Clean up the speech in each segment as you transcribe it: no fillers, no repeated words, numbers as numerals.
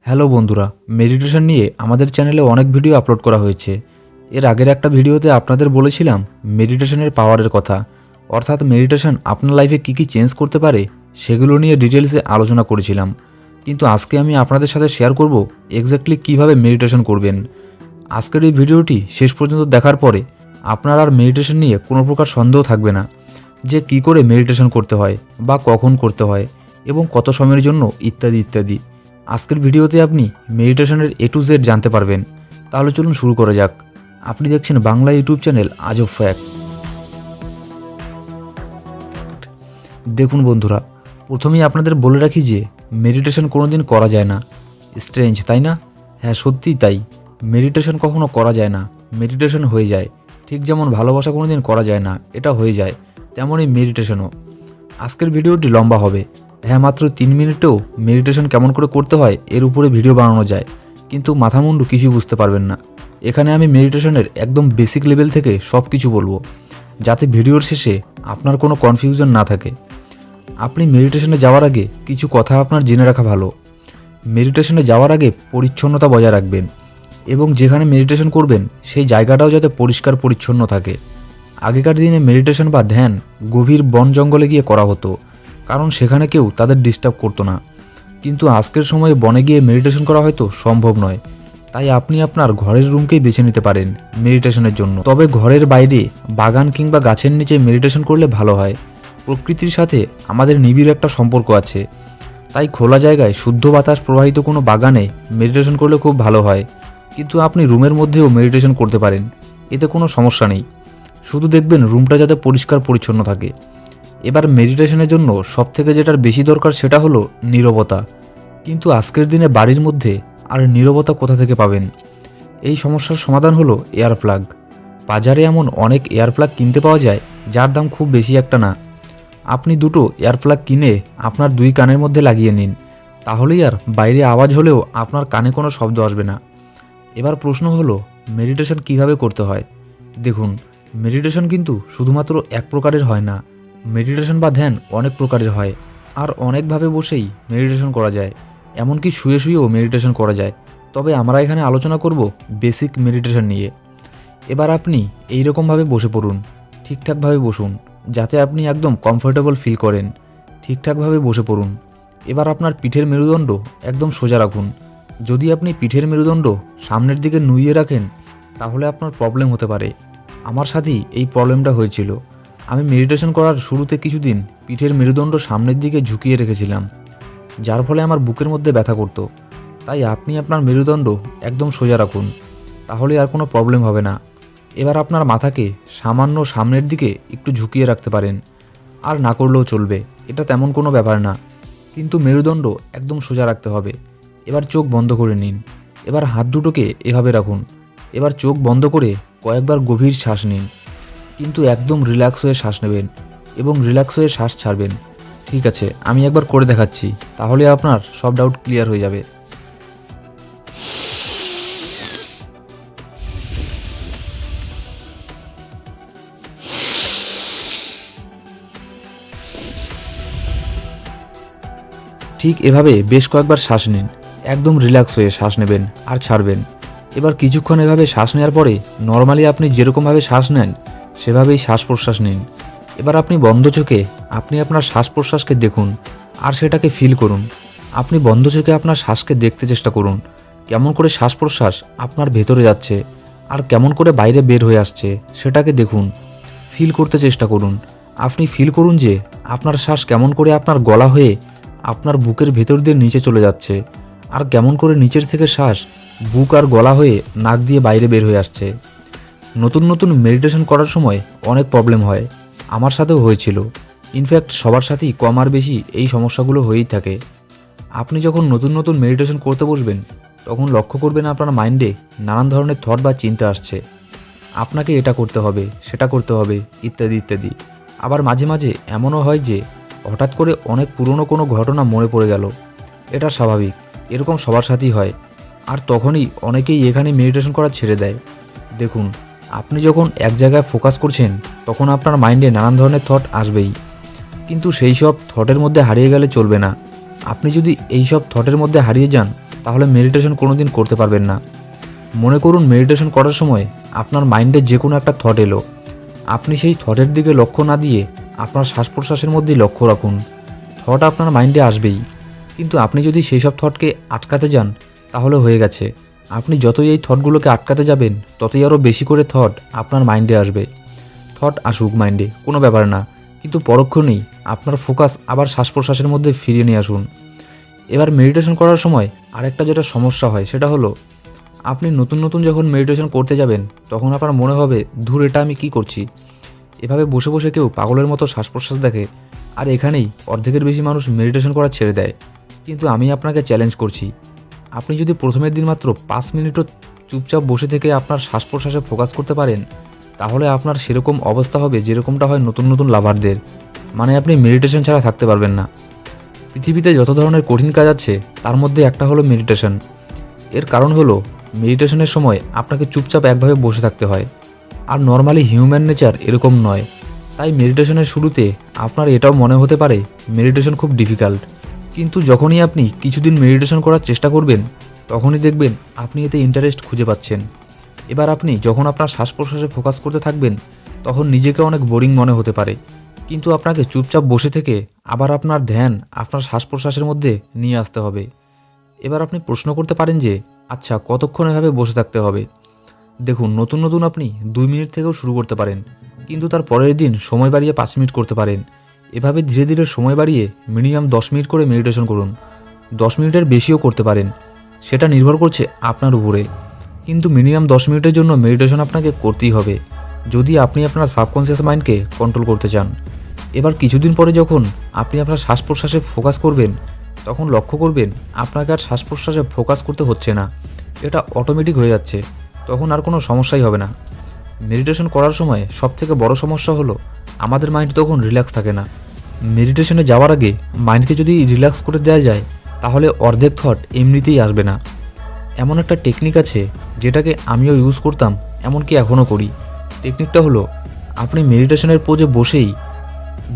Hello বন্ধুরা, meditation নিয়ে আমাদের চ্যানেলে অনেক ভিডিও আপলোড করা হয়েছে। এর আগের একটা ভিডিওতে আপনাদের বলেছিলাম মেডিটেশনের পাওয়ারের কথা, অর্থাৎ মেডিটেশন আপনার লাইফে কী কী চেঞ্জ করতে পারে সেগুলো নিয়ে ডিটেলসে আলোচনা করেছিলাম। কিন্তু আজকে আমি আপনাদের সাথে শেয়ার করব এক্স্যাক্টলি কীভাবে মেডিটেশন করবেন। আজকের এই ভিডিওটি শেষ পর্যন্ত দেখার পরে আপনার আর মেডিটেশন নিয়ে কোনো প্রকার সন্দেহ থাকবে না যে কী করে মেডিটেশন করতে হয় বা কখন করতে হয় এবং কত সময়ের জন্য ইত্যাদি ইত্যাদি। আজকের ভিডিওতে আপনি মেডিটেশনের A to Z জানতে পারবেন। তাহলে চলুন শুরু করা যাক। আপনি দেখছেন বাংলা ইউটিউব চ্যানেল আজব ফ্যাক্ট। দেখুন বন্ধুরা, প্রথমেই আপনাদের বলে রাখি যে মেডিটেশন কোনোদিন করা যায় না। স্ট্রেঞ্জ, তাই না? হ্যাঁ, সত্যিই তাই। মেডিটেশন কখনো করা যায় না, মেডিটেশন হয়ে যায়। ঠিক যেমন ভালোবাসা কোনোদিন করা যায় না, এটা হয়ে যায়, তেমনই মেডিটেশনও। আজকের ভিডিওটি লম্বা হবে। হ্যাঁ, মাত্র 3 মিনিটেও মেডিটেশন কেমন করে করতে হয় এর উপরে ভিডিও বানানো যায়, কিন্তু মাথামুন্ডু কিছুই বুঝতে পারবেন না। এখানে আমি মেডিটেশনের একদম বেসিক লেভেল থেকে সব কিছু বলবো, যাতে ভিডিওর শেষে আপনার কোনো কনফিউশন না থাকে। আপনি মেডিটেশনে যাওয়ার আগে কিছু কথা আপনার জেনে রাখা ভালো। মেডিটেশনে যাওয়ার আগে পরিচ্ছন্নতা বজায় রাখবেন এবং যেখানে মেডিটেশন করবেন সেই জায়গাটাও যাতে পরিষ্কার পরিচ্ছন্ন থাকে। আগেকার দিনে মেডিটেশন বা ধ্যান গভীর বন জঙ্গলে গিয়ে করা হতো, কারণ সেখানে কেউ তাদের ডিস্টার্ব করতো না। কিন্তু আজকের সময়ে বনে গিয়ে মেডিটেশন করা হয়তো সম্ভব নয়। তাই আপনি আপনার ঘরের রুমকেই বেছে নিতে পারেন মেডিটেশনের জন্য। তবে ঘরের বাইরে বাগান কিংবা গাছের নিচে মেডিটেশন করলে ভালো হয়। প্রকৃতির সাথে আমাদের নিবিড় একটা সম্পর্ক আছে, তাই খোলা জায়গায় শুদ্ধ বাতাস প্রবাহিত কোনো বাগানে মেডিটেশন করলে খুব ভালো হয়। কিন্তু আপনি রুমের মধ্যেও মেডিটেশন করতে পারেন, এতে কোনো সমস্যা নেই। শুধু দেখবেন রুমটা যাতে পরিষ্কার পরিচ্ছন্ন থাকে। এবার মেডিটেশনের জন্য সবথেকে যেটার বেশি দরকার সেটা হলো নীরবতা। কিন্তু আজকের দিনে বাড়ির মধ্যে আর নীরবতা কোথা থেকে পাবেন? এই সমস্যার সমাধান হলো এয়ার প্লাগ। বাজারে এমন অনেক এয়ার প্লাগ কিনতে পাওয়া যায় যার দাম খুব বেশি একটা না। আপনি দুটো এয়ার প্লাগ কিনে আপনার 2 কানের মধ্যে লাগিয়ে নিন, তাহলেই আর বাইরে আওয়াজ হলেও আপনার কানে কোনো শব্দ আসবে না। এবার প্রশ্ন হলো মেডিটেশন কিভাবে করতে হয়। দেখুন, মেডিটেশন কিন্তু শুধুমাত্র এক প্রকারের হয় না। মেডিটেশন বা ধ্যান অনেক প্রকারের হয়, আর অনেকভাবে বসেই মেডিটেশন করা যায়, এমনকি শুয়ে শুয়েও মেডিটেশন করা যায়। তবে আমরা এখানে আলোচনা করব বেসিক মেডিটেশন নিয়ে। এবার আপনি এইরকমভাবে বসে পড়ুন, ঠিকঠাকভাবে বসুন, যাতে আপনি একদম কমফোর্টেবল ফিল করেন। ঠিকঠাকভাবে বসে পড়ুন। এবার আপনার পিঠের মেরুদণ্ড একদম সোজা রাখুন। যদি আপনি পিঠের মেরুদণ্ড সামনের দিকে নুইয়ে রাখেন তাহলে আপনার প্রবলেম হতে পারে। আমার সাথেই এই প্রবলেমটা হয়েছিল। আমি মেডিটেশন করার শুরুতে কিছুদিন পিঠের মেরুদণ্ড সামনের দিকে ঝুঁকিয়ে রেখেছিলাম, যার ফলে আমার বুকের মধ্যে ব্যথা করতো। তাই আপনি আপনার মেরুদণ্ড একদম সোজা রাখুন, তাহলে আর কোনো প্রবলেম হবে না। এবার আপনার মাথাকে সামান্য সামনের দিকে একটু ঝুঁকিয়ে রাখতে পারেন, আর না করলেও চলবে, এটা তেমন কোনো ব্যাপার না। কিন্তু মেরুদণ্ড একদম সোজা রাখতে হবে। এবার চোখ বন্ধ করে নিন। এবার হাত দুটোকে এভাবে রাখুন। এবার চোখ বন্ধ করে কয়েকবার গভীর শ্বাস নিন, কিন্তু একদম রিল্যাক্স হয়ে শ্বাস নেবেন এবং রিল্যাক্স হয়ে শ্বাস ছাড়বেন। ঠিক আছে, আমি একবার করে দেখাচ্ছি, তাহলে আপনার সব ডাউট ক্লিয়ার হয়ে যাবে। ঠিক এভাবে বেশ কয়েকবার শ্বাস নিন। একদম রিল্যাক্স হয়ে শ্বাস নেবেন আর ছাড়বেন। এবার কিছুক্ষণ এভাবে শ্বাস নেওয়ার পরে নর্মালি আপনি যেরকমভাবে শ্বাস নেন সেভাবেই শ্বাস প্রশ্বাস নিন। এবার আপনি বন্ধ চোখে আপনি আপনার শ্বাস প্রশ্বাসকে দেখুন আর সেটাকে ফিল করুন। আপনি বন্ধ চোখে আপনার শ্বাসকে দেখতে চেষ্টা করুন, কেমন করে শ্বাস প্রশ্বাস আপনার ভেতরে যাচ্ছে আর কেমন করে বাইরে বের হয়ে আসছে সেটাকে দেখুন, ফিল করতে চেষ্টা করুন। আপনি ফিল করুন যে আপনার শ্বাস কেমন করে আপনার গলা হয়ে আপনার বুকের ভেতর দিয়ে নিচে চলে যাচ্ছে, আর কেমন করে নিচের থেকে শ্বাস বুক আর গলা হয়ে নাক দিয়ে বাইরে বের হয়ে আসছে। নতুন নতুন মেডিটেশন করার সময় অনেক প্রবলেম হয়, আমার সাথেও হয়েছিল। ইনফ্যাক্ট সবার সাথেই কম আর বেশি এই সমস্যাগুলো হয়েই থাকে। আপনি যখন নতুন নতুন মেডিটেশন করতে বসবেন তখন লক্ষ্য করবেন আপনার মাইন্ডে নানান ধরনের থট বা চিন্তা আসছে। আপনাকে এটা করতে হবে, সেটা করতে হবে, ইত্যাদি ইত্যাদি। আবার মাঝে মাঝে এমনও হয় যে হঠাৎ করে অনেক পুরনো কোনো ঘটনা মনে পড়ে গেল। এটা স্বাভাবিক, এরকম সবার সাথেই হয়। আর তখনই অনেকেই এখানে মেডিটেশন করা ছেড়ে দেয়। দেখুন, আপনি যখন এক জায়গায় ফোকাস করছেন তখন আপনার মাইন্ডে নানান ধরনের থট আসবেই, কিন্তু সেই সব থটের মধ্যে হারিয়ে গেলে চলবে না। আপনি যদি এই সব থটের মধ্যে হারিয়ে যান তাহলে মেডিটেশন কোনো দিন করতে পারবেন না। মনে করুন মেডিটেশন করার সময় আপনার মাইন্ডে যে কোনো একটা থট এলো, আপনি সেই থটের দিকে লক্ষ্য না দিয়ে আপনার শ্বাস প্রশ্বাসের মধ্যেই লক্ষ্য রাখুন। থট আপনার মাইন্ডে আসবেই, কিন্তু আপনি যদি সেই সব থটকে আটকাতে যান তাহলে হয়ে গেছে। আপনি যতই এই থটগুলোকে আটকাতে যাবেন ততই আরও বেশি করে থট আপনার মাইন্ডে আসবে। থট আসুক মাইন্ডে, কোনো ব্যাপার না, কিন্তু পরক্ষণেই আপনার ফোকাস আবার শ্বাস প্রশ্বাসের মধ্যে ফিরিয়ে নিয়ে আসুন। এবার মেডিটেশন করার সময় আরেকটা যেটা সমস্যা হয় সেটা হলো, আপনি নতুন নতুন যখন মেডিটেশন করতে যাবেন তখন আপনার মনে হবে ধুর, এটা আমি কি করছি। এভাবে বসে বসে কেউ পাগলের মতো শ্বাস প্রশ্বাস দেখে, আর এখানেই অর্ধেকের বেশি মানুষ মেডিটেশন করা ছেড়ে দেয়। কিন্তু আমি আপনাকে চ্যালেঞ্জ করছি, আপনি যদি প্রথমের দিন মাত্র 5 মিনিটও চুপচাপ বসে থেকে আপনার শ্বাস প্রশ্বাসে ফোকাস করতে পারেন, তাহলে আপনার সেরকম অবস্থা হবে যেরকমটা হয় নতুন নতুন লাভারদের। মানে আপনি মেডিটেশন ছাড়া থাকতে পারবেন না। পৃথিবীতে যত ধরনের কঠিন কাজ আছে তার মধ্যে একটা হলো মেডিটেশন। এর কারণ হলো মেডিটেশনের সময় আপনাকে চুপচাপ একভাবে বসে থাকতে হয়, আর নর্মালি হিউম্যান নেচার এরকম নয়। তাই মেডিটেশনের শুরুতে আপনার এটাও মনে হতে পারে মেডিটেশন খুব ডিফিকাল্ট, কিন্তু যখনই আপনি কিছুদিন মেডিটেশন করার চেষ্টা করবেন তখনই দেখবেন আপনি এতে ইন্টারেস্ট খুঁজে পাচ্ছেন। এবার আপনি যখন আপনার শ্বাস প্রশ্বাসে ফোকাস করতে থাকবেন তখন নিজেকে অনেক বোরিং মনে হতে পারে, কিন্তু আপনাকে চুপচাপ বসে থেকে আবার আপনার ধ্যান আপনার শ্বাস প্রশ্বাসের মধ্যে নিয়ে আসতে হবে। এবার আপনি প্রশ্ন করতে পারেন যে আচ্ছা, কতক্ষণ এভাবে বসে থাকতে হবে? দেখুন, নতুন নতুন আপনি 2 মিনিট থেকেও শুরু করতে পারেন, কিন্তু তার পরের দিন সময় বাড়িয়ে 5 মিনিট করতে পারেন। এভাবে ধীরে ধীরে সময় বাড়িয়ে মিনিমাম 10 মিনিট করে মেডিটেশন করুন। 10 মিনিটের বেশিও করতে পারেন, সেটা নির্ভর করছে আপনার উপরে। কিন্তু মিনিমাম 10 মিনিটের জন্য মেডিটেশন আপনাকে করতেই হবে যদি আপনি আপনার সাবকনসিয়াস মাইন্ডকে কন্ট্রোল করতে চান। এবার কিছুদিন পরে যখন আপনি আপনার শ্বাস প্রশ্বাসে ফোকাস করবেন তখন লক্ষ্য করবেন আপনাকে আর শ্বাস প্রশ্বাসে ফোকাস করতে হচ্ছে না, এটা অটোমেটিক হয়ে যাচ্ছে। তখন আর কোনো সমস্যাই হবে না। মেডিটেশন করার সময় সবথেকে বড় সমস্যা হলো আমাদের মাইন্ড তখন রিল্যাক্স থাকে না। মেডিটেশনে যাওয়ার আগে মাইন্ডকে যদি রিল্যাক্স করে দেওয়া যায় তাহলে অর্ধেক থট এমনিতেই আসবে না। এমন একটা টেকনিক আছে যেটাকে আমিও ইউজ করতাম, এমনকি এখনও করি। টেকনিকটা হলো, আপনি মেডিটেশনের পোজে বসেই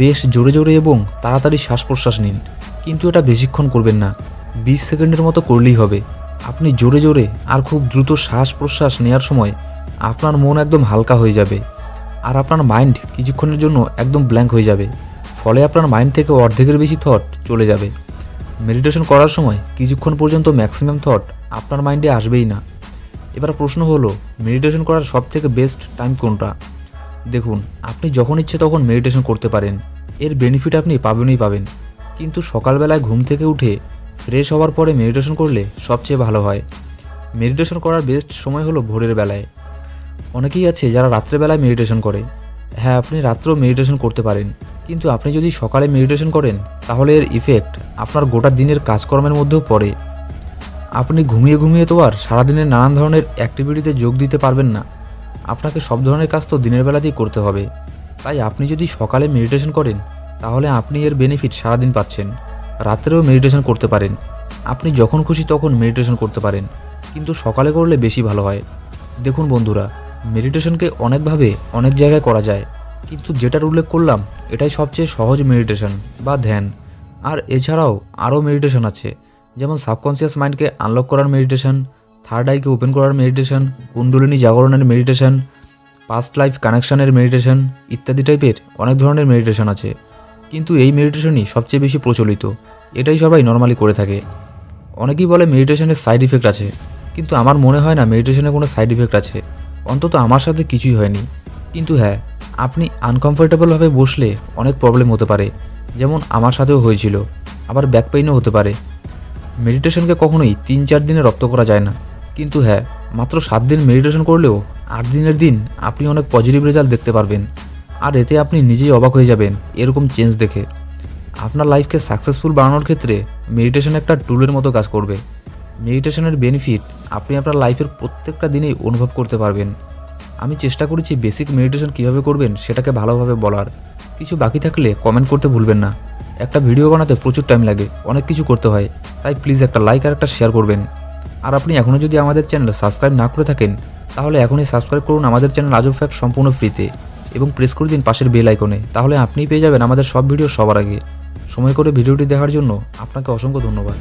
বেশ জোরে জোরে এবং তাড়াতাড়ি শ্বাস প্রশ্বাস নিন, কিন্তু এটা বেশিক্ষণ করবেন না, 20 সেকেন্ডের মতো করলেই হবে। আপনি জোরে জোরে আর খুব দ্রুত শ্বাস প্রশ্বাস নেওয়ার সময় আপনার মন একদম হালকা হয়ে যাবে, আর আপনার মাইন্ড কিছুক্ষণের জন্য একদম ব্ল্যাঙ্ক হয়ে যাবে। ফলে আপনার মাইন্ড থেকে অর্ধেকের বেশি থট চলে যাবে। মেডিটেশন করার সময় কিছুক্ষণ পর্যন্ত ম্যাক্সিমাম থট আপনার মাইন্ডে আসবেই না। এবার প্রশ্ন হলো, মেডিটেশন করার সবথেকে বেস্ট টাইম কোনটা? দেখুন, আপনি যখন ইচ্ছে তখন মেডিটেশন করতে পারেন, এর বেনিফিট আপনি পাবেনই পাবেন। কিন্তু সকালবেলায় ঘুম থেকে উঠে ফ্রেশ হওয়ার পরে মেডিটেশন করলে সবচেয়ে ভালো হয়। মেডিটেশন করার বেস্ট সময় হলো ভোরের বেলায়। অনেকেই আছে যারা রাত্রেবেলায় মেডিটেশন করে। হ্যাঁ, আপনি রাত্রেও মেডিটেশন করতে পারেন, কিন্তু আপনি যদি সকালে মেডিটেশন করেন তাহলে এর ইফেক্ট আপনার গোটা দিনের কাজকর্মের মধ্যেও পড়ে। আপনি ঘুমিয়ে ঘুমিয়ে তো আর সারাদিনের নানান ধরনের অ্যাক্টিভিটিতে যোগ দিতে পারবেন না। আপনাকে সব ধরনের কাজ তো দিনের বেলাতেই করতে হবে। তাই আপনি যদি সকালে মেডিটেশন করেন তাহলে আপনি এর বেনিফিট সারাদিন পাচ্ছেন। রাত্রেও মেডিটেশন করতে পারেন, আপনি যখন খুশি তখন মেডিটেশন করতে পারেন, কিন্তু সকালে করলে বেশি ভালো হয়। দেখুন বন্ধুরা, মেডিটেশনকে অনেকভাবে অনেক জায়গায় করা যায়, কিন্তু যেটার উল্লেখ করলাম এটাই সবচেয়ে সহজ মেডিটেশন বা ধ্যান। আর এছাড়াও আরও মেডিটেশন আছে, যেমন সাবকনসিয়াস মাইন্ডকে আনলক করার মেডিটেশন, থার্ড আইকে ওপেন করার মেডিটেশন, কুণ্ডলিনী জাগরণের মেডিটেশন, পাস্ট লাইফ কানেকশানের মেডিটেশন ইত্যাদি টাইপের অনেক ধরনের মেডিটেশন আছে। কিন্তু এই মেডিটেশনই সবচেয়ে বেশি প্রচলিত, এটাই সবাই নর্মালি করে থাকে। অনেকেই বলে মেডিটেশনের সাইড ইফেক্ট আছে, কিন্তু আমার মনে হয় না মেডিটেশনের কোনো সাইড ইফেক্ট আছে, অন্তত আমার সাথে কিছুই হয়নি। কিন্তু হ্যাঁ, আপনি আনকমফোর্টেবলভাবে বসলে অনেক প্রবলেম হতে পারে, যেমন আমার সাথেও হয়েছিল। আবার ব্যাক পেইনও হতে পারে। মেডিটেশনকে কখনোই 3-4 দিনে রপ্ত করা যায় না, কিন্তু হ্যাঁ, মাত্র 7 দিন মেডিটেশন করলেও 8 দিনের দিন আপনি অনেক পজিটিভ রেজাল্ট দেখতে পারবেন। আর এতে আপনি নিজেই অবাক হয়ে যাবেন এরকম চেঞ্জ দেখে। আপনার লাইফকে সাকসেসফুল বানানোর ক্ষেত্রে মেডিটেশন একটা টুলের মতো কাজ করবে। মেডিটেশনের বেনিফিট আপনি আপনার লাইফের প্রত্যেকটা দিনেই অনুভব করতে পারবেন। আমি চেষ্টা করেছি বেসিক মেডিটেশন কীভাবে করবেন সেটাকে ভালোভাবে বলার। কিছু বাকি থাকলে কমেন্ট করতে ভুলবেন না। একটা ভিডিও বানাতে প্রচুর টাইম লাগে, অনেক কিছু করতে হয়, তাই প্লিজ একটা লাইক আর একটা শেয়ার করবেন। আর আপনি এখনও যদি আমাদের চ্যানেল সাবস্ক্রাইব না করে থাকেন তাহলে এখনই সাবস্ক্রাইব করুন আমাদের চ্যানেল আজব ফ্যাক্ট সম্পূর্ণ ফ্রিতে, এবং প্রেস করে দিন পাশের বেল আইকনে, তাহলে আপনিই পেয়ে যাবেন আমাদের সব ভিডিও সবার আগে। সময় করে ভিডিওটি দেখার জন্য আপনাকে অসংখ্য ধন্যবাদ।